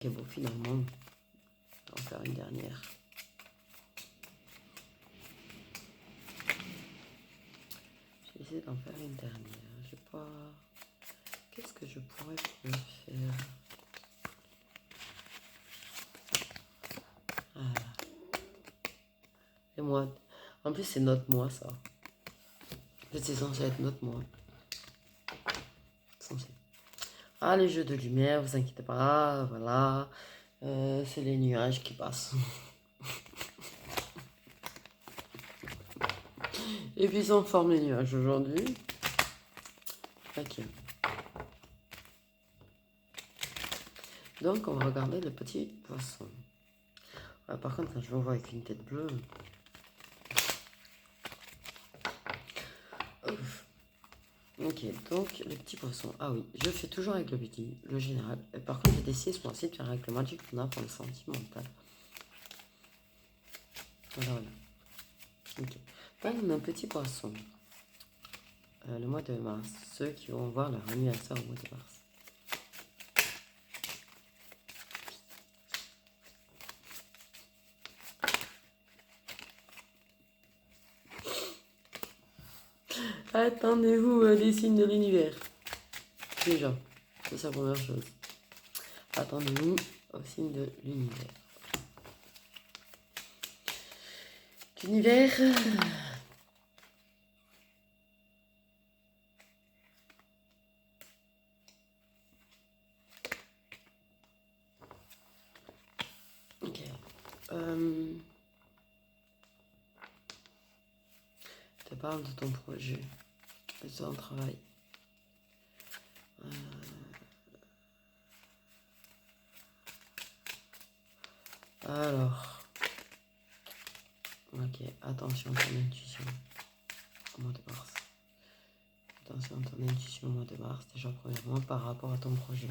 Ok, bon, finalement, on va en faire une dernière. Je vais essayer d'en faire une dernière. Je sais pas... Qu'est-ce que je pourrais faire? Ah. Et moi, en plus c'est notre mois ça. En fait c'est censé être notre mois. Censé. Ah, les jeux de lumière, vous inquiétez pas, voilà. C'est les nuages qui passent. Et puis ils en forment les nuages aujourd'hui. Ok. Donc on va regarder le petit poisson. Ah, par contre quand je le vois avec une tête bleue... Ouf. Ok, donc le petit poisson. Ah oui, je fais toujours avec le petit, le général. Et par contre j'ai décidé ce mois-ci de faire avec le Magic Luna pour le sentimental. Voilà, voilà. Ok. Donc un petit poisson. Le mois de mars. Ceux qui vont voir leur anniversaire au mois de mars. Attendez-vous à des signes de l'univers. Déjà, c'est sa première chose. Attendez-vous aux signes de l'univers. L'univers... Ok. Te parle de ton projet, de ton travail. Alors... Ok, attention à ton intuition au mois de mars. Attention à ton intuition au mois de mars, déjà premièrement par rapport à ton projet.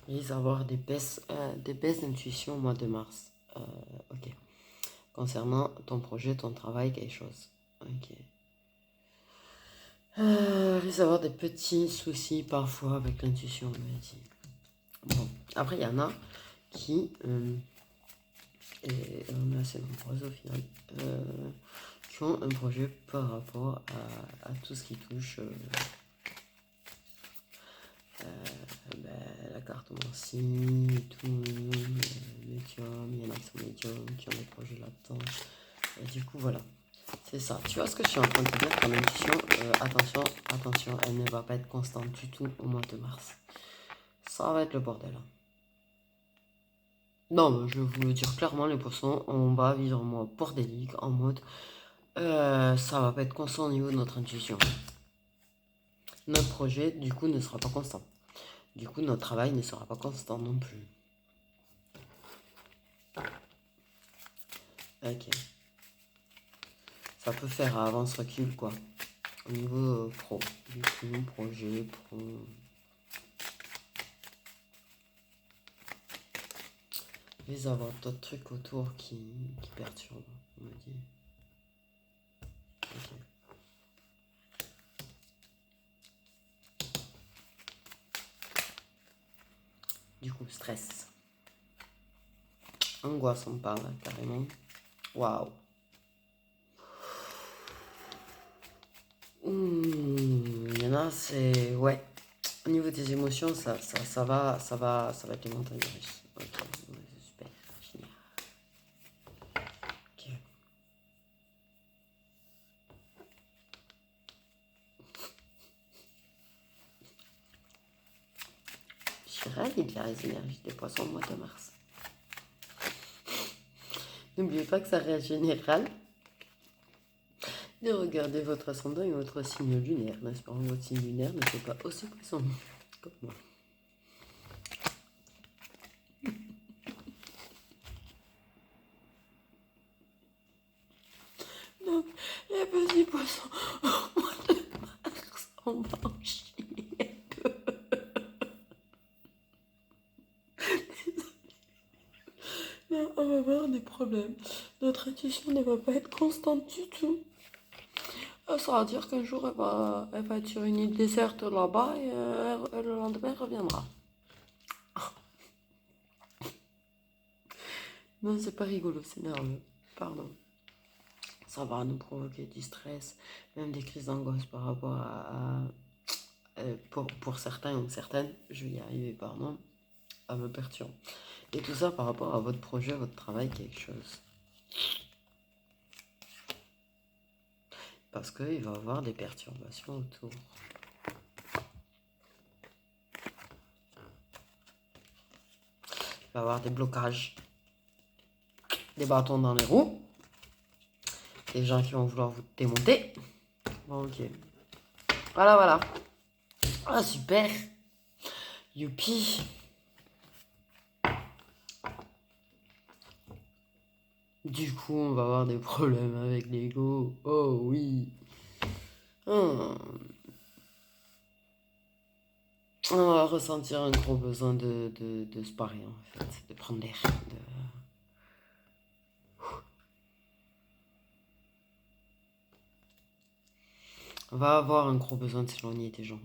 Il risque d'avoir des baisses d'intuition au mois de mars. Ok. Concernant ton projet, ton travail, quelque chose. Ok. Il risque d'avoir des petits soucis parfois avec l'intuition, on m'a dit. Bon. Après, il y en a qui... et on est assez nombreuses au final. Qui ont un projet par rapport à tout ce qui touche la cartomancie et tout, médium, il y en a qui sont médiums, qui ont des projets là-dedans. Et du coup, voilà, c'est ça. Tu vois ce que je suis en train de te dire, ton intuition, attention, elle ne va pas être constante du tout au mois de mars. Ça va être le bordel. Non, mais je vais vous le dire clairement, les poissons, on va vivre en mode bordélique, en mode... ça va pas être constant au niveau de notre intuition. Notre projet, du coup, ne sera pas constant. Du coup, notre travail ne sera pas constant non plus. Ok. Ça peut faire avance-recul, quoi. Au niveau pro. Du coup, projet, pro... Il risque d'avoir d'autres trucs autour qui perturbent, on me dit. Ok. Du coup, stress. Angoisse, on parle, carrément. Waouh. Il y en a, c'est... Ouais. Au niveau des émotions, ça va être les montagnes russes. Ok, ouais, super, génial. Ok. Je suis ravie de faire les énergies des poissons au mois de mars. N'oubliez pas que ça reste général. De regarder votre ascendant et votre signe lunaire. N'espérons que votre signe lunaire ne soit pas aussi puissant comme moi. Donc, les petits poissons au mois de mars, on va en chier. Là, on va avoir des problèmes. Notre intuition ne va pas être constante du tout. Ça veut dire qu'un jour, elle va être sur une île déserte là-bas et le lendemain, elle reviendra. Non, c'est pas rigolo, c'est nerveux. Pardon. Ça va nous provoquer du stress, même des crises d'angoisse par rapport pour certains ou certaines, je vais y arriver, pardon, à me perturber. Et tout ça par rapport à votre projet, votre travail, quelque chose. Parce qu'il va y avoir des perturbations autour. Il va y avoir des blocages, des bâtons dans les roues, des gens qui vont vouloir vous démonter. Bon, ok. Voilà, voilà. Ah, super. Youpi. Du coup, on va avoir des problèmes avec l'ego. Oh oui. On va ressentir un gros besoin de se barrer, en fait. De prendre l'air. On va avoir un gros besoin de s'éloigner des gens.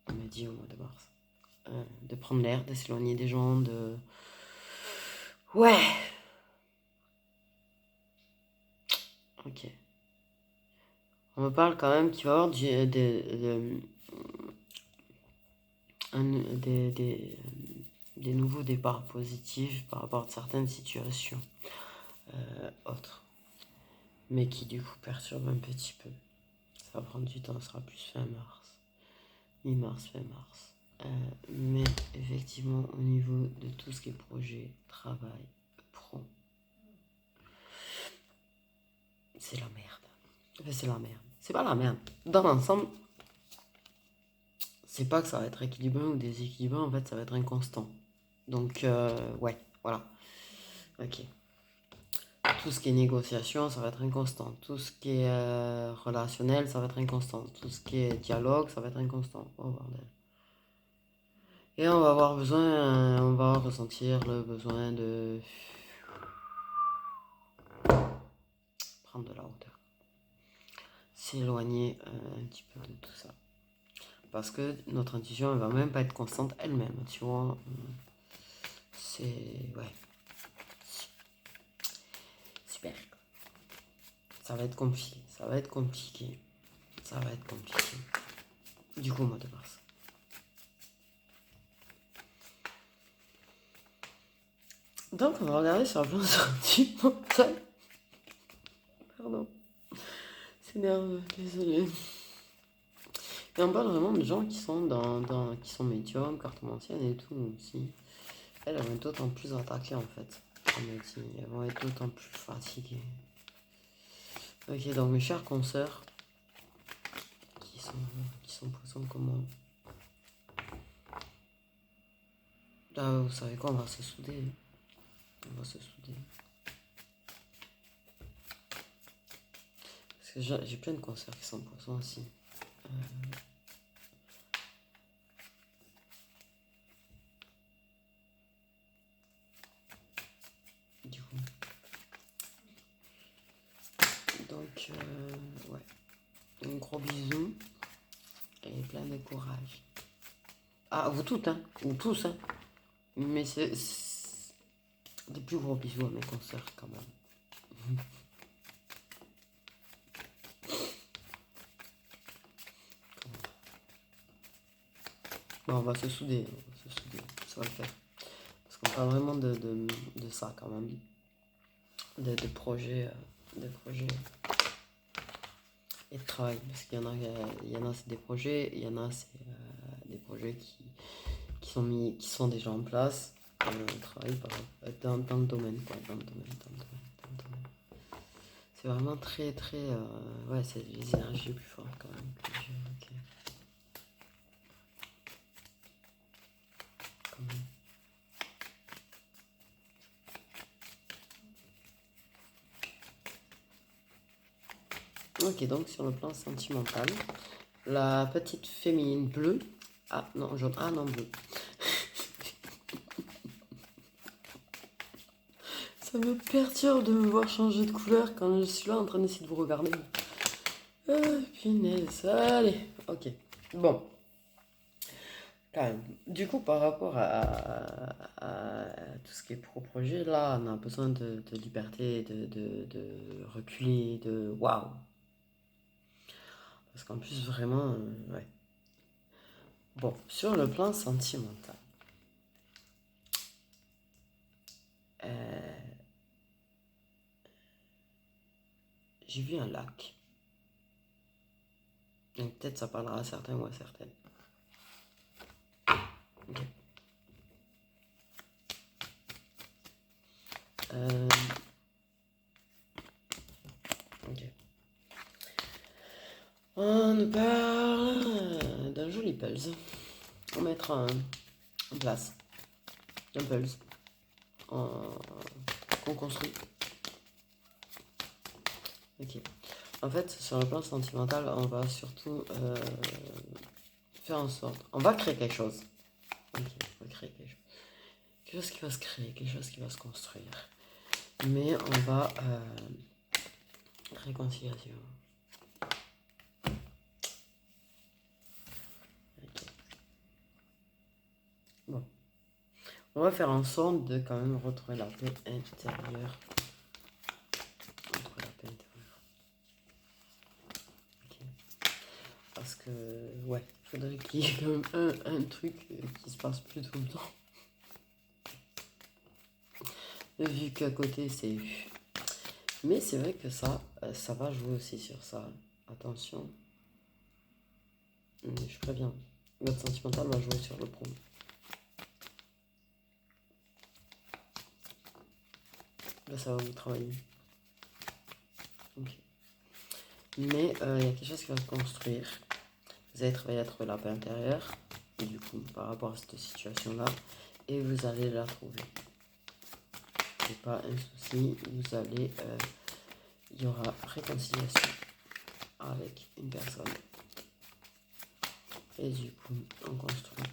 On m'a dit au mois de mars. De prendre l'air, de s'éloigner des gens, de... Ouais. Ok. On me parle quand même qu'il va y avoir des nouveaux départs positifs par rapport à certaines situations autres. Mais qui du coup perturbent un petit peu. Ça va prendre du temps, ça sera plus fin mars. Mi-mars, fin mars. Mais effectivement, au niveau de tout ce qui est projet, travail, pro, c'est la merde. Enfin, c'est la merde. C'est pas la merde. Dans l'ensemble, c'est pas que ça va être équilibré ou déséquilibré, en fait, ça va être inconstant. Donc, ouais, voilà. Ok. Tout ce qui est négociation, ça va être inconstant. Tout ce qui est relationnel, ça va être inconstant. Tout ce qui est dialogue, ça va être inconstant. Oh bordel. Et on va avoir besoin, on va ressentir le besoin de prendre de la hauteur. S'éloigner un petit peu de tout ça. Parce que notre intuition, elle va même pas être constante elle-même, tu vois. C'est... Ouais. Super. Ça va être compliqué. Ça va être compliqué. Ça va être compliqué. Du coup, au mois de mars. Donc, on va regarder sur le plan sentimental. Pardon. C'est nerveux, désolé. Et on parle vraiment de gens qui sont qui sont médiums, cartomanciennes et tout aussi. Elles vont être d'autant plus attaquées en fait. On me dit, elles vont être d'autant plus fatiguées. Ok, donc mes chers consoeurs, qui sont poissons comme moi. Là, vous savez quoi, on va se souder. On va se souder. Parce que j'ai plein de consoeurs qui sont poissons aussi. Du coup. Donc, ouais. Un gros bisou. Et plein de courage. Ah, vous toutes, hein. Ou tous, hein. Mais c'est des plus gros bisous à mes consoeurs quand même. Bon, on va se souder, ça va le faire. Parce qu'on parle vraiment de ça quand même. De projets, et de travail. Parce qu'il y en a c'est des projets, il y en a c'est des projets qui sont déjà en place. Et on travaille dans le domaine, quoi. Dans le domaine. C'est vraiment très, très... ouais, c'est les énergies plus fortes quand même. Ok. Quand même. Ok, donc sur le plan sentimental, la petite féminine bleue. Ah non, jaune. Ah non, bleu. Ça me perturbe de me voir changer de couleur quand je suis là en train d'essayer de vous regarder. Ah, punaise. Allez, ok. Bon. Quand même. Du coup, par rapport à tout ce qui est pro-projet, là, on a besoin de liberté, de reculer, de waouh. Parce qu'en plus, vraiment, ouais. Bon, sur le plan sentimental, j'ai vu un lac. Donc peut-être ça parlera à certains ou à certaines. Ok. Ok. On nous parle d'un joli pulse. On mettra en place un pulse qu'on construit. Ok. En fait, sur le plan sentimental, on va surtout faire en sorte. On va créer quelque chose. Ok, on va créer quelque chose. Quelque chose qui va se créer, quelque chose qui va se construire. Mais on va. Réconciliation. Ok. Bon. On va faire en sorte de quand même retrouver la paix intérieure. Retrouver la paix intérieure. Ok. Parce que, ouais, il faudrait qu'il y ait quand même un truc qui se passe plus tout le temps. Vu qu'à côté, c'est... Mais c'est vrai que ça va jouer aussi sur ça. Attention. Je préviens. Votre sentimental va jouer sur le pro. Là, ça va vous travailler. Ok. Mais il y a quelque chose qui va se construire. Vous allez travailler à trouver la paix intérieure. Et du coup, par rapport à cette situation-là. Et vous allez la trouver. C'est pas un souci. Vous allez... il y aura réconciliation avec une personne. Et du coup, on construit.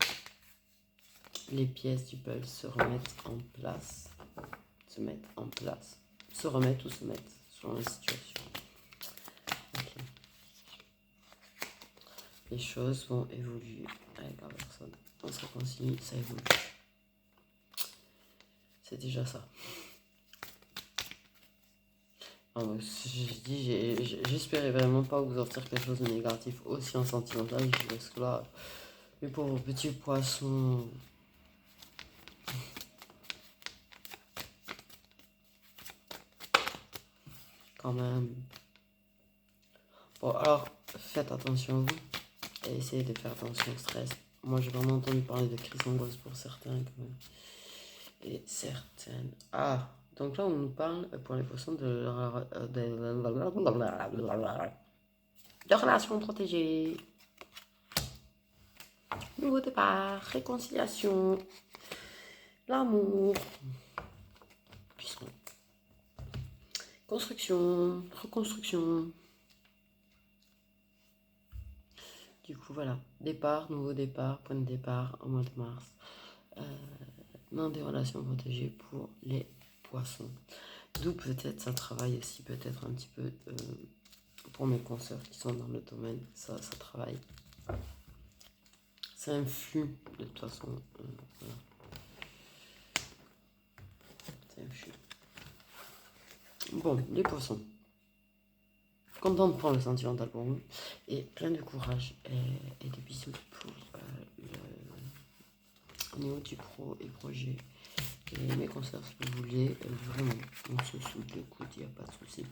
Les pièces du puzzle se remettent en place. Se mettent en place. Se remettent ou se mettent selon la situation. Okay. Les choses vont évoluer avec la personne. On se réconcilie, ça évolue. C'est déjà ça. J'espérais vraiment pas vous sortir quelque chose de négatif aussi en sentimental. Parce que là, les pauvres petits poissons... Quand même. Bon, alors, faites attention à vous. Et essayez de faire attention au stress. Moi, j'ai vraiment entendu parler de crise d'angoisse pour certains quand même. Et certaines. Ah, donc là, on nous parle pour les poissons de relations protégées. Nouveau départ, réconciliation, l'amour, puissant. Construction, reconstruction. Du coup, voilà. Départ, nouveau départ, point de départ au mois de mars. Dans des relations protégées pour les poissons. D'où peut-être ça travaille aussi peut-être un petit peu pour mes consoeurs qui sont dans le domaine. Ça travaille. C'est un flux de toute façon. Voilà. C'est un flux. Bon, les poissons. Content de prendre le sentimental pour vous. Et plein de courage et de bisous pour le niveau du pro et projet. Et mes concerts, si vous voulez, vraiment, on se soude le coude, il n'y a pas de souci.